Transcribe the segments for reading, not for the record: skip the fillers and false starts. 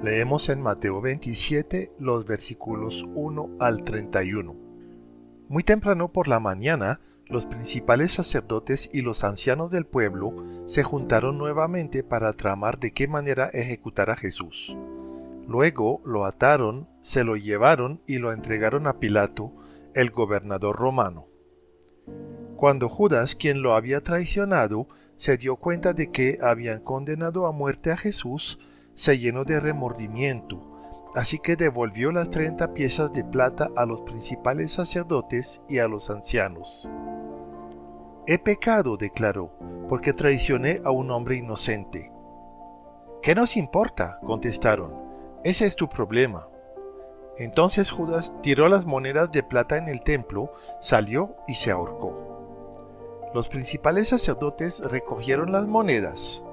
Leemos en Mateo 27 los versículos 1 al 31. Muy temprano por la mañana, los principales sacerdotes y los ancianos del pueblo se juntaron nuevamente para tramar de qué manera ejecutar a Jesús. Luego lo ataron, se lo llevaron y lo entregaron a Pilato, el gobernador romano. Cuando Judas, quien lo había traicionado, se dio cuenta de que habían condenado a muerte a Jesús, se llenó de remordimiento, así que devolvió las 30 piezas de plata a los principales sacerdotes y a los ancianos. «He pecado», declaró, «porque traicioné a un hombre inocente». «¿Qué nos importa?», contestaron, «ese es tu problema». Entonces Judas tiró las monedas de plata en el templo, salió y se ahorcó. Los principales sacerdotes recogieron las monedas.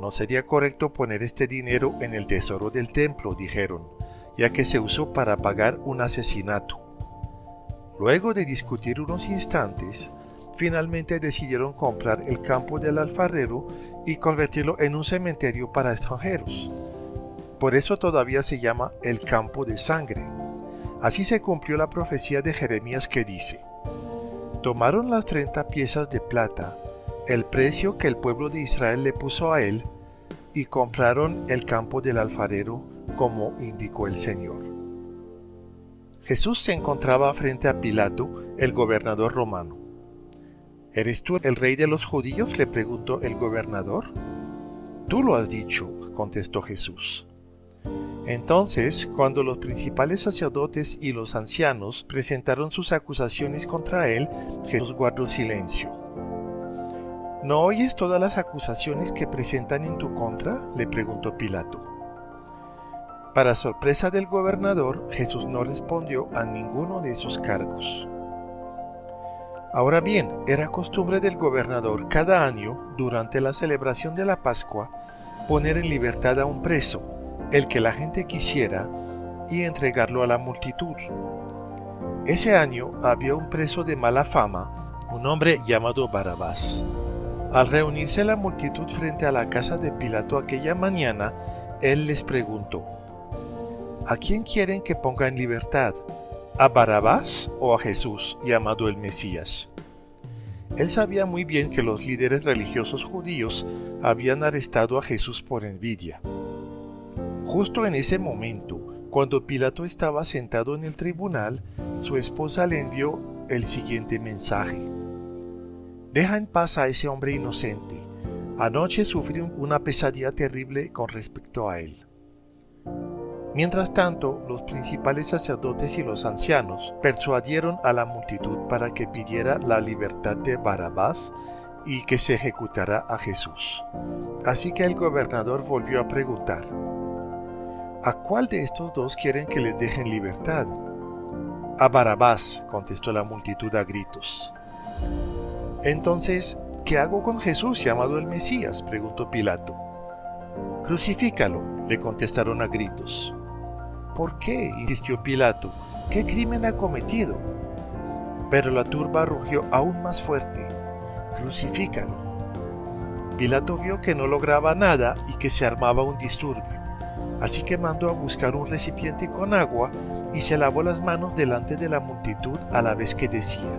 «No sería correcto poner este dinero en el tesoro del templo», dijeron, «ya que se usó para pagar un asesinato». Luego de discutir unos instantes, finalmente decidieron comprar el campo del alfarero y convertirlo en un cementerio para extranjeros. Por eso todavía se llama el campo de sangre. Así se cumplió la profecía de Jeremías que dice: «Tomaron las 30 piezas de plata, el precio que el pueblo de Israel le puso a él, y compraron el campo del alfarero, como indicó el Señor». Jesús se encontraba frente a Pilato, el gobernador romano. «¿Eres tú el rey de los judíos?», le preguntó el gobernador. «Tú lo has dicho», contestó Jesús. Entonces, cuando los principales sacerdotes y los ancianos presentaron sus acusaciones contra él, Jesús guardó silencio. «¿No oyes todas las acusaciones que presentan en tu contra?», le preguntó Pilato. Para sorpresa del gobernador, Jesús no respondió a ninguno de esos cargos. Ahora bien, era costumbre del gobernador cada año, durante la celebración de la Pascua, poner en libertad a un preso, el que la gente quisiera, y entregarlo a la multitud. Ese año había un preso de mala fama, un hombre llamado Barrabás. Al reunirse la multitud frente a la casa de Pilato aquella mañana, él les preguntó: «¿A quién quieren que ponga en libertad? ¿A Barrabás o a Jesús, llamado el Mesías?». Él sabía muy bien que los líderes religiosos judíos habían arrestado a Jesús por envidia. Justo en ese momento, cuando Pilato estaba sentado en el tribunal, su esposa le envió el siguiente mensaje: «Deja en paz a ese hombre inocente. Anoche sufrí una pesadilla terrible con respecto a él». Mientras tanto, los principales sacerdotes y los ancianos persuadieron a la multitud para que pidiera la libertad de Barrabás y que se ejecutara a Jesús. Así que el gobernador volvió a preguntar: «¿A cuál de estos dos quieren que les dejen libertad?». «A Barrabás», contestó la multitud a gritos. «Entonces, ¿qué hago con Jesús llamado el Mesías?», preguntó Pilato. «Crucifícalo», le contestaron a gritos. «¿Por qué?», insistió Pilato. «¿Qué crimen ha cometido?». Pero la turba rugió aún más fuerte: «Crucifícalo». Pilato vio que no lograba nada y que se armaba un disturbio, así que mandó a buscar un recipiente con agua y se lavó las manos delante de la multitud a la vez que decía: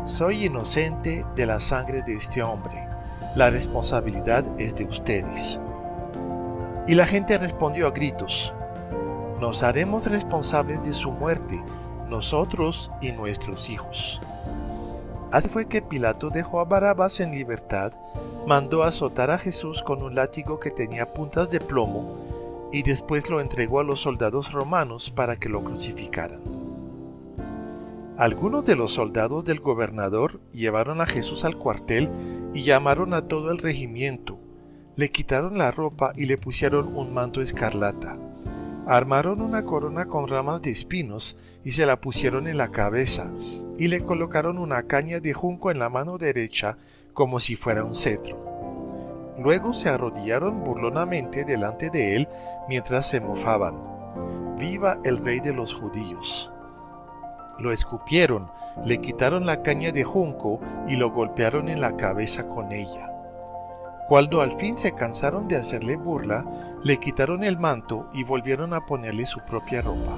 «Soy inocente de la sangre de este hombre. La responsabilidad es de ustedes». Y la gente respondió a gritos: «Nos haremos responsables de su muerte, nosotros y nuestros hijos». Así fue que Pilato dejó a Barrabás en libertad, mandó azotar a Jesús con un látigo que tenía puntas de plomo y después lo entregó a los soldados romanos para que lo crucificaran. Algunos de los soldados del gobernador llevaron a Jesús al cuartel y llamaron a todo el regimiento. Le quitaron la ropa y le pusieron un manto escarlata. Armaron una corona con ramas de espinos y se la pusieron en la cabeza, y le colocaron una caña de junco en la mano derecha como si fuera un cetro. Luego se arrodillaron burlonamente delante de él mientras se mofaban: «¡Viva el rey de los judíos!». Lo escupieron, le quitaron la caña de junco y lo golpearon en la cabeza con ella. Cuando al fin se cansaron de hacerle burla, le quitaron el manto y volvieron a ponerle su propia ropa.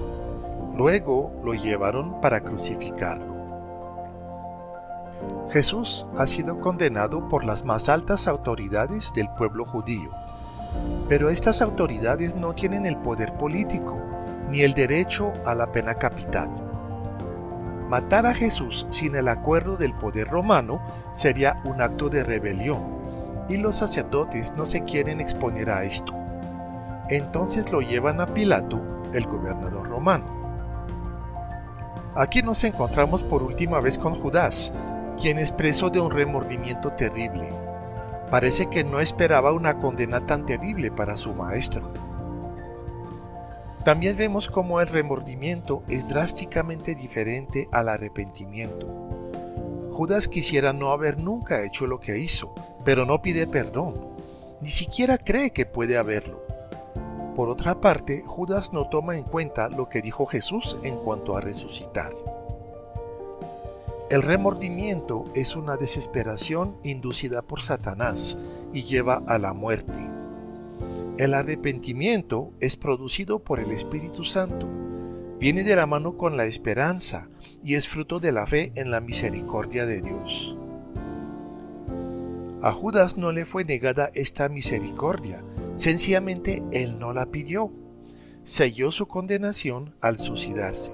Luego lo llevaron para crucificarlo. Jesús ha sido condenado por las más altas autoridades del pueblo judío, pero estas autoridades no tienen el poder político ni el derecho a la pena capital. Matar a Jesús sin el acuerdo del poder romano sería un acto de rebelión, y los sacerdotes no se quieren exponer a esto. Entonces lo llevan a Pilato, el gobernador romano. Aquí nos encontramos por última vez con Judas, quien es preso de un remordimiento terrible. Parece que no esperaba una condena tan terrible para su maestro. También vemos cómo el remordimiento es drásticamente diferente al arrepentimiento. Judas quisiera no haber nunca hecho lo que hizo, pero no pide perdón, ni siquiera cree que puede haberlo. Por otra parte, Judas no toma en cuenta lo que dijo Jesús en cuanto a resucitar. El remordimiento es una desesperación inducida por Satanás y lleva a la muerte. El arrepentimiento es producido por el Espíritu Santo, viene de la mano con la esperanza y es fruto de la fe en la misericordia de Dios. A Judas no le fue negada esta misericordia, sencillamente él no la pidió. Selló su condenación al suicidarse.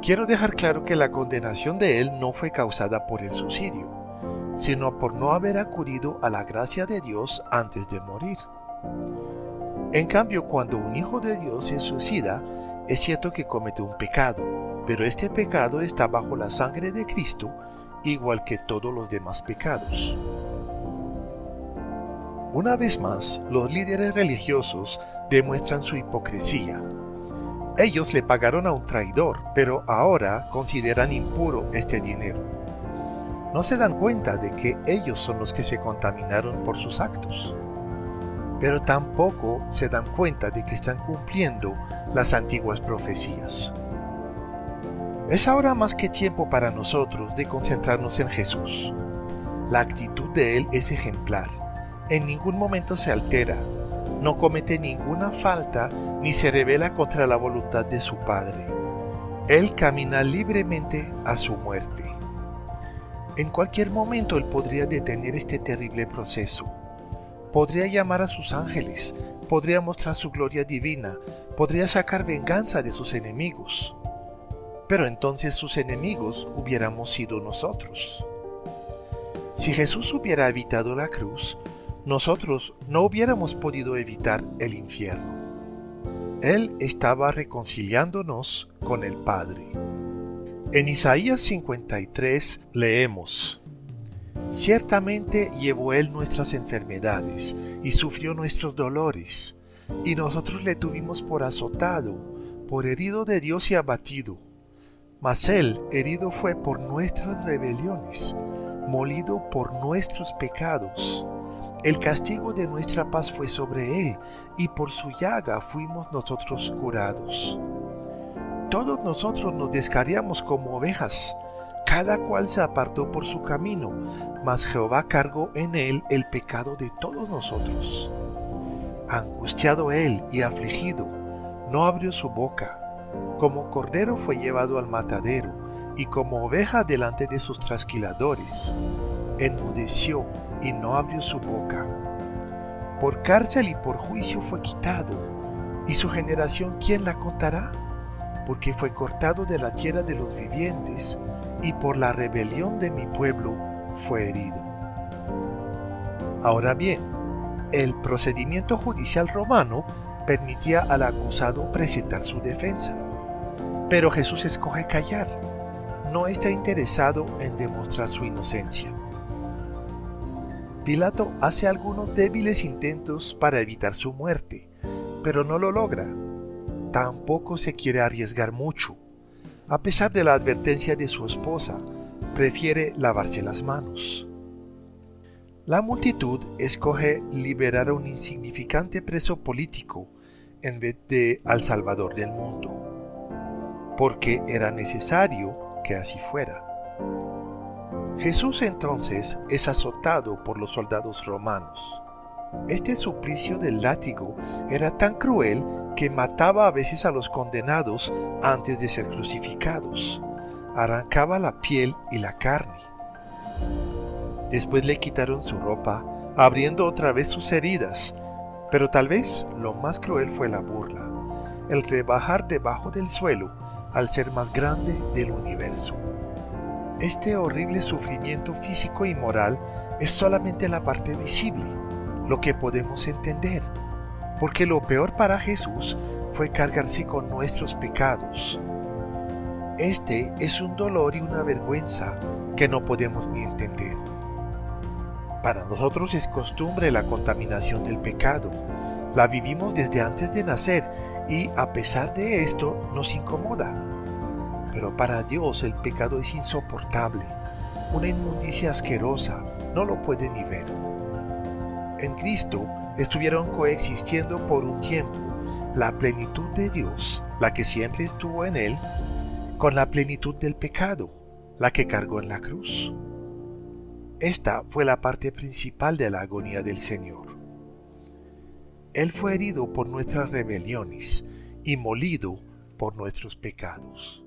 Quiero dejar claro que la condenación de él no fue causada por el suicidio, sino por no haber acudido a la gracia de Dios antes de morir. En cambio, cuando un hijo de Dios se suicida, es cierto que comete un pecado, pero este pecado está bajo la sangre de Cristo, igual que todos los demás pecados. Una vez más, los líderes religiosos demuestran su hipocresía. Ellos le pagaron a un traidor, pero ahora consideran impuro este dinero. No se dan cuenta de que ellos son los que se contaminaron por sus actos. Pero tampoco se dan cuenta de que están cumpliendo las antiguas profecías. Es ahora más que tiempo para nosotros de concentrarnos en Jesús. La actitud de Él es ejemplar. En ningún momento se altera, no comete ninguna falta ni se rebela contra la voluntad de su Padre. Él camina libremente a su muerte. En cualquier momento Él podría detener este terrible proceso. Podría llamar a sus ángeles, podría mostrar su gloria divina, podría sacar venganza de sus enemigos. Pero entonces sus enemigos hubiéramos sido nosotros. Si Jesús hubiera evitado la cruz, nosotros no hubiéramos podido evitar el infierno. Él estaba reconciliándonos con el Padre. En Isaías 53 leemos: Ciertamente llevó Él nuestras enfermedades y sufrió nuestros dolores, y nosotros le tuvimos por azotado, por herido de Dios y abatido. Mas Él herido fue por nuestras rebeliones, molido por nuestros pecados. El castigo de nuestra paz fue sobre Él, y por su llaga fuimos nosotros curados. Todos nosotros nos descarriamos como ovejas, cada cual se apartó por su camino, mas Jehová cargó en Él el pecado de todos nosotros. Angustiado Él y afligido, no abrió su boca. Como cordero fue llevado al matadero, y como oveja delante de sus trasquiladores. Enmudeció y no abrió su boca. Por cárcel y por juicio fue quitado, y su generación ¿quién la contará? Porque fue cortado de la tierra de los vivientes, y por la rebelión de mi pueblo fue herido. Ahora bien, el procedimiento judicial romano permitía al acusado presentar su defensa, pero Jesús escoge callar. No está interesado en demostrar su inocencia. Pilato hace algunos débiles intentos para evitar su muerte, pero no lo logra. Tampoco se quiere arriesgar mucho. A pesar de la advertencia de su esposa, prefiere lavarse las manos. La multitud escoge liberar a un insignificante preso político en vez de al Salvador del mundo, porque era necesario que así fuera. Jesús entonces es azotado por los soldados romanos. Este suplicio del látigo era tan cruel que mataba a veces a los condenados antes de ser crucificados. Arrancaba la piel y la carne. Después le quitaron su ropa, abriendo otra vez sus heridas, pero tal vez lo más cruel fue la burla, el rebajar debajo del suelo al ser más grande del universo. Este horrible sufrimiento físico y moral es solamente la parte visible, lo que podemos entender, porque lo peor para Jesús fue cargarse con nuestros pecados. Este es un dolor y una vergüenza que no podemos ni entender. Para nosotros es costumbre la contaminación del pecado. La vivimos desde antes de nacer y a pesar de esto nos incomoda. Pero para Dios el pecado es insoportable, una inmundicia asquerosa, no lo puede ni ver. En Cristo estuvieron coexistiendo por un tiempo la plenitud de Dios, la que siempre estuvo en Él, con la plenitud del pecado, la que cargó en la cruz. Esta fue la parte principal de la agonía del Señor. Él fue herido por nuestras rebeliones y molido por nuestros pecados.